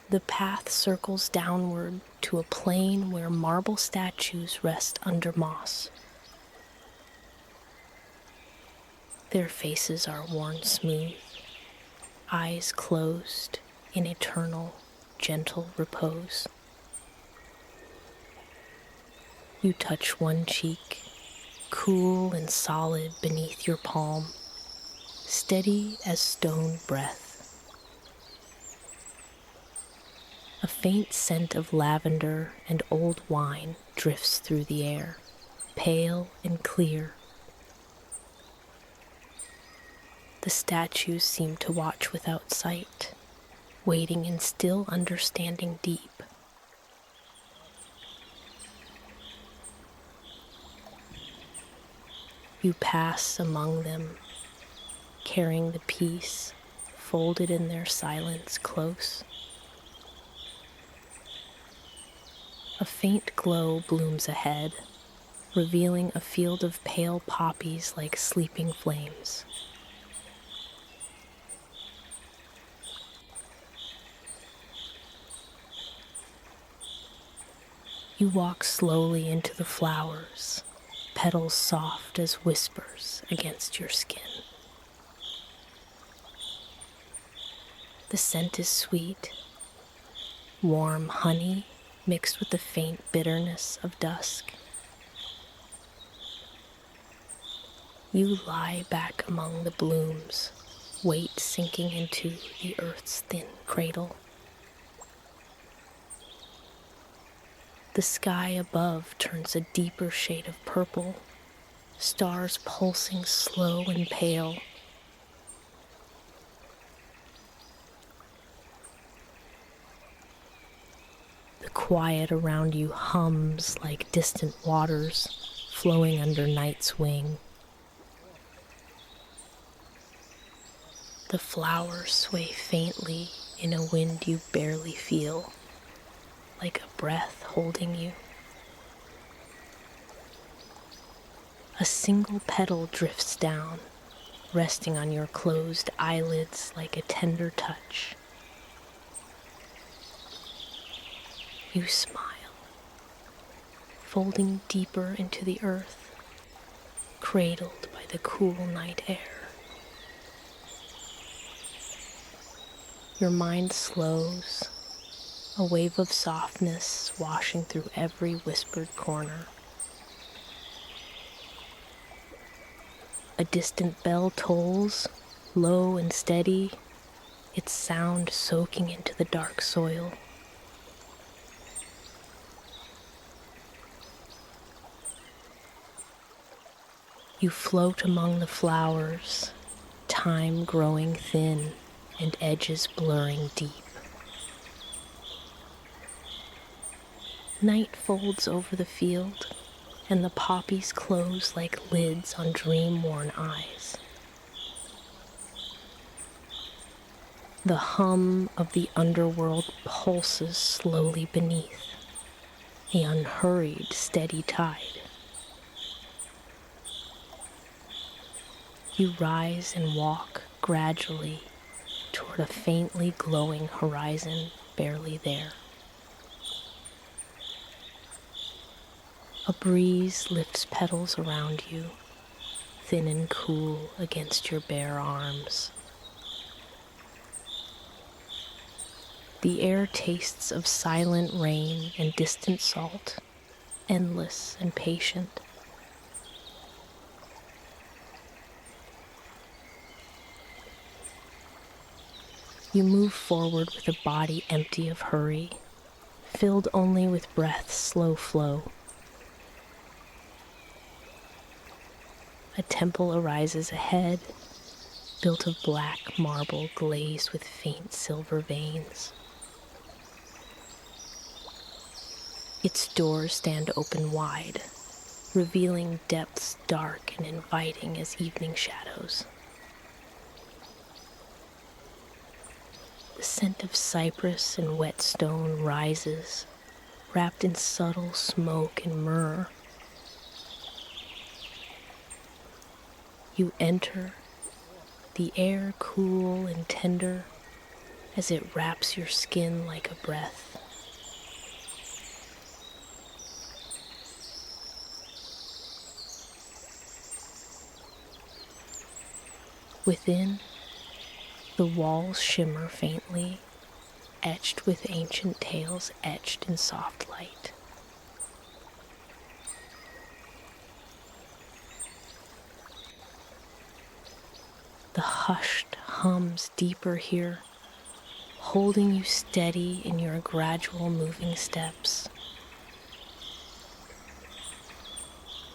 The path circles downward to a plain where marble statues rest under moss. Their faces are worn smooth, eyes closed in eternal, gentle repose. You touch one cheek, cool and solid beneath your palm, steady as stone breath. A faint scent of lavender and old wine drifts through the air, pale and clear. The statues seem to watch without sight, waiting in still understanding deep. You pass among them, carrying the peace folded in their silence close. A faint glow blooms ahead, revealing a field of pale poppies like sleeping flames. You walk slowly into the flowers, petals soft as whispers against your skin. The scent is sweet, warm honey mixed with the faint bitterness of dusk. You lie back among the blooms, weight sinking into the earth's thin cradle. The sky above turns a deeper shade of purple, stars pulsing slow and pale. The quiet around you hums like distant waters flowing under night's wing. The flowers sway faintly in a wind you barely feel, like a breath holding you. A single petal drifts down, resting on your closed eyelids like a tender touch. You smile, folding deeper into the earth, cradled by the cool night air. Your mind slows, a wave of softness washing through every whispered corner. A distant bell tolls, low and steady, its sound soaking into the dark soil. You float among the flowers, time growing thin and edges blurring deep. Night folds over the field, and the poppies close like lids on dream-worn eyes. The hum of the underworld pulses slowly beneath, the unhurried, steady tide. You rise and walk gradually toward a faintly glowing horizon barely there. A breeze lifts petals around you, thin and cool against your bare arms. The air tastes of silent rain and distant salt, endless and patient. You move forward with a body empty of hurry, filled only with breath's slow flow. A temple arises ahead, built of black marble glazed with faint silver veins. Its doors stand open wide, revealing depths dark and inviting as evening shadows. The scent of cypress and wet stone rises, wrapped in subtle smoke and myrrh. You enter, the air cool and tender as it wraps your skin like a breath. Within, the walls shimmer faintly, etched with ancient tales etched in soft light. The hushed hums deeper here, holding you steady in your gradual moving steps.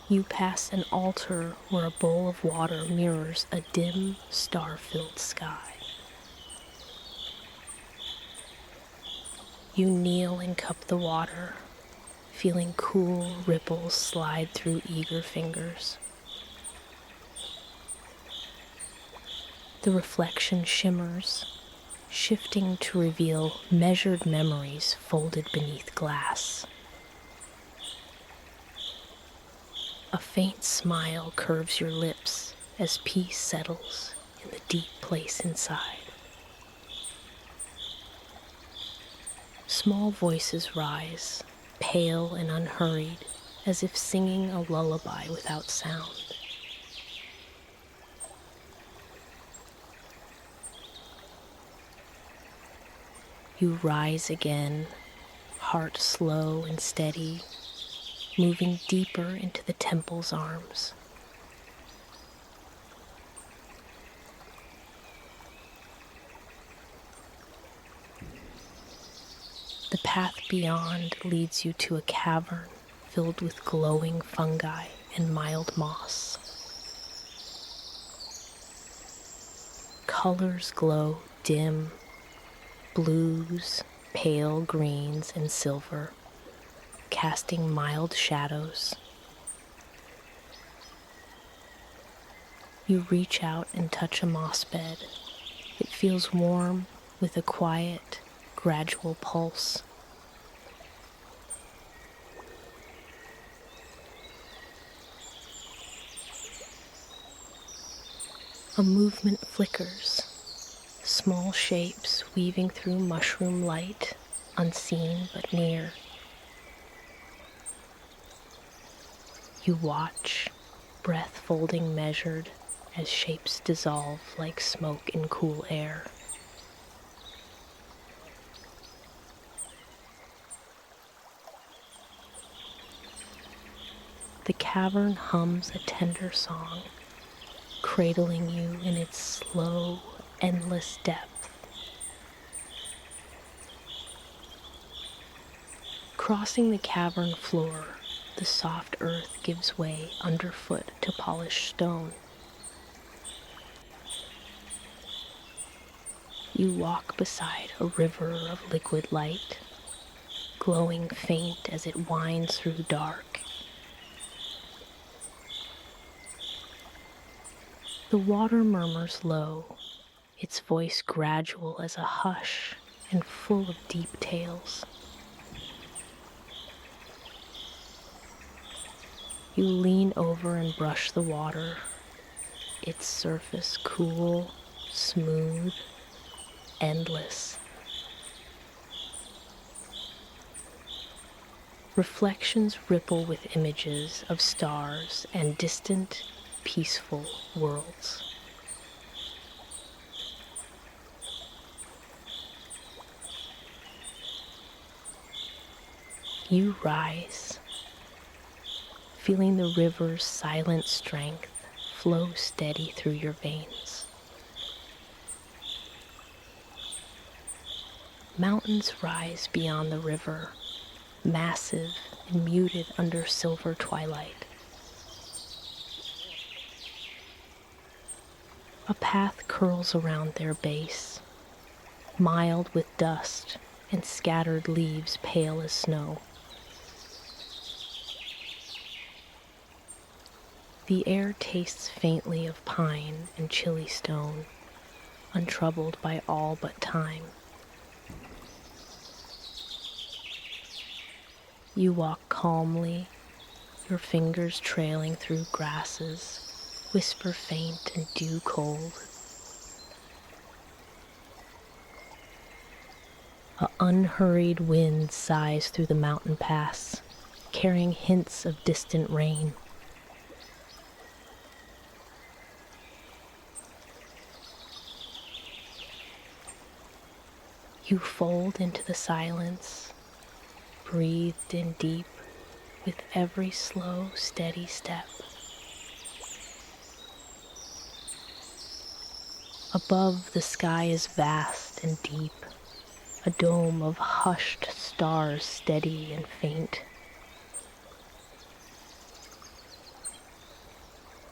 You pass an altar where a bowl of water mirrors a dim, star-filled sky. You kneel and cup the water, feeling cool ripples slide through eager fingers. The reflection shimmers, shifting to reveal measured memories folded beneath glass. A faint smile curves your lips as peace settles in the deep place inside. Small voices rise, pale and unhurried, as if singing a lullaby without sound. You rise again, heart slow and steady, moving deeper into the temple's arms. The path beyond leads you to a cavern filled with glowing fungi and mild moss. Colors glow dim, blues, pale greens, and silver, casting mild shadows. You reach out and touch a moss bed. It feels warm with a quiet, gradual pulse. A movement flickers, small shapes weaving through mushroom light, unseen but near. You watch, breath folding measured as shapes dissolve like smoke in cool air. The cavern hums a tender song, cradling you in its slow, endless depth. Crossing the cavern floor, the soft earth gives way underfoot to polished stone. You walk beside a river of liquid light, glowing faint as it winds through dark. The water murmurs low, its voice gradual as a hush and full of deep tales. You lean over and brush the water, its surface cool, smooth, endless. Reflections ripple with images of stars and distant, peaceful worlds. You rise, feeling the river's silent strength flow steady through your veins. Mountains rise beyond the river, massive and muted under silver twilight. A path curls around their base, mild with dust and scattered leaves pale as snow. The air tastes faintly of pine and chilly stone, untroubled by all but time. You walk calmly, your fingers trailing through grasses, whisper faint and dew cold. An unhurried wind sighs through the mountain pass, carrying hints of distant rain. You fold into the silence, breathed in deep with every slow, steady step. Above, the sky is vast and deep, a dome of hushed stars steady and faint.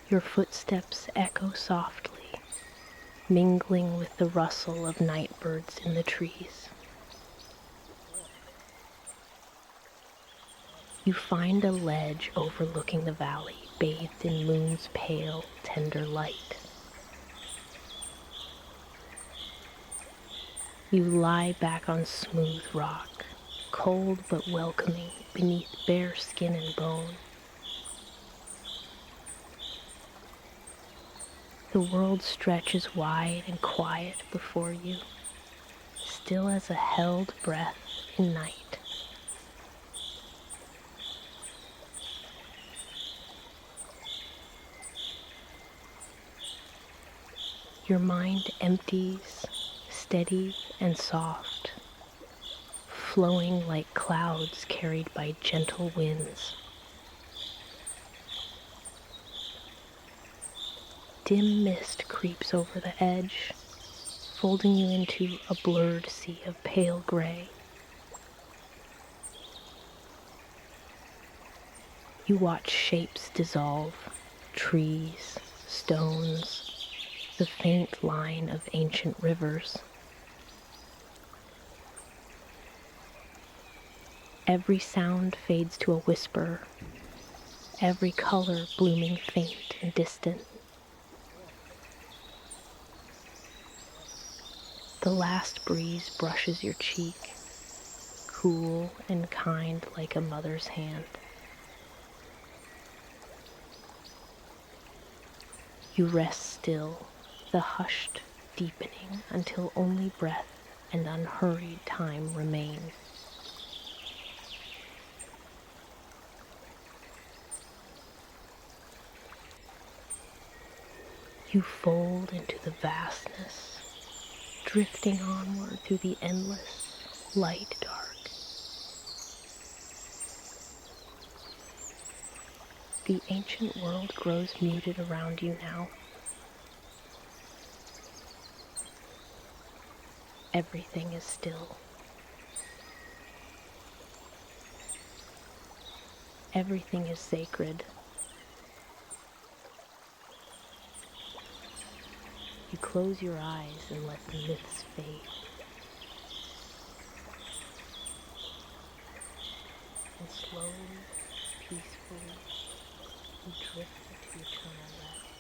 Your footsteps echo softly, mingling with the rustle of night birds in the trees. You find a ledge overlooking the valley, bathed in moon's pale, tender light. You lie back on smooth rock, cold but welcoming beneath bare skin and bone. The world stretches wide and quiet before you, still as a held breath in night. Your mind empties, steady and soft, flowing like clouds carried by gentle winds. Dim mist creeps over the edge, folding you into a blurred sea of pale gray. You watch shapes dissolve, trees, stones, the faint line of ancient rivers. Every sound fades to a whisper, every color blooming faint and distant. The last breeze brushes your cheek, cool and kind like a mother's hand. You rest still, the hushed deepening until only breath and unhurried time remain. You fold into the vastness, drifting onward through the endless, light dark. The ancient world grows muted around you now. Everything is still. Everything is sacred. You close your eyes and let the myths fade. and slowly, peacefully, you drift into eternal rest.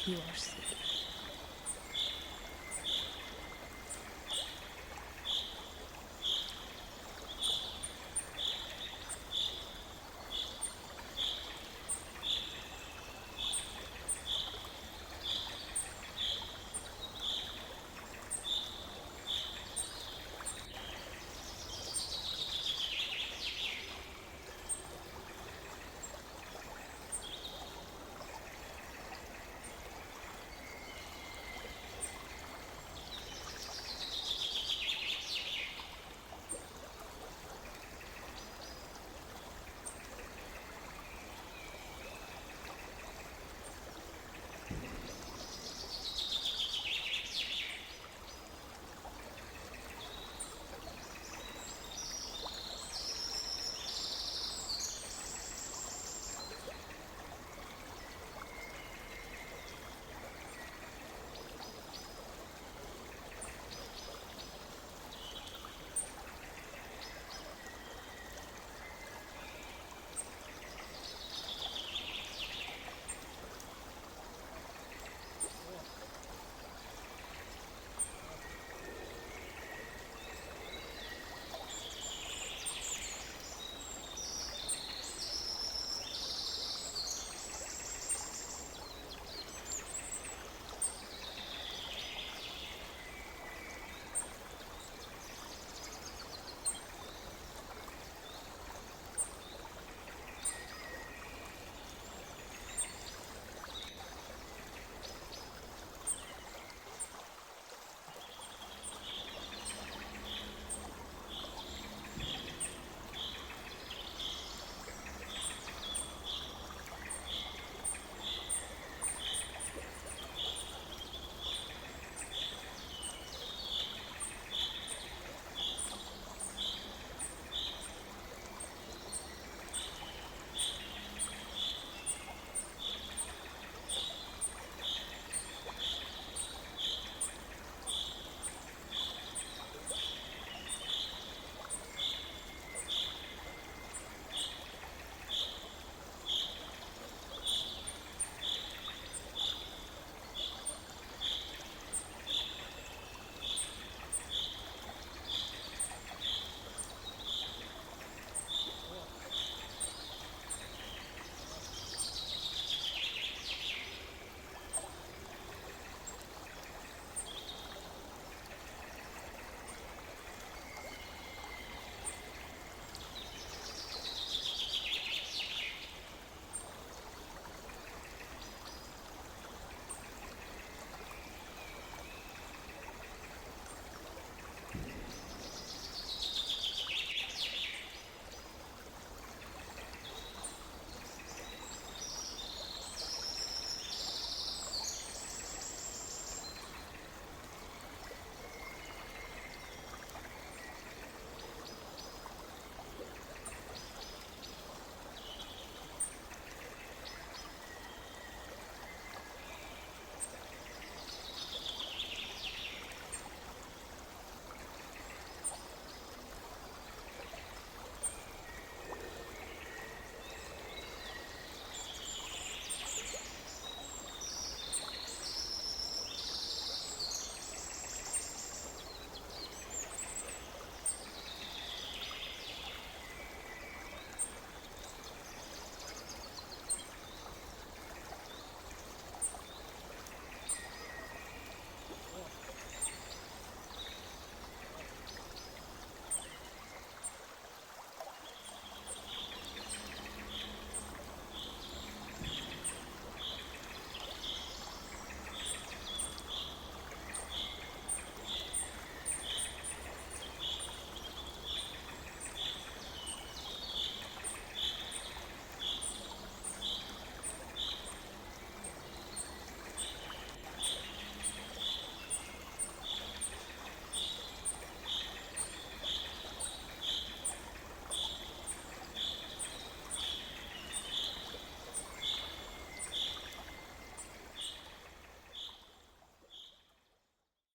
You are safe.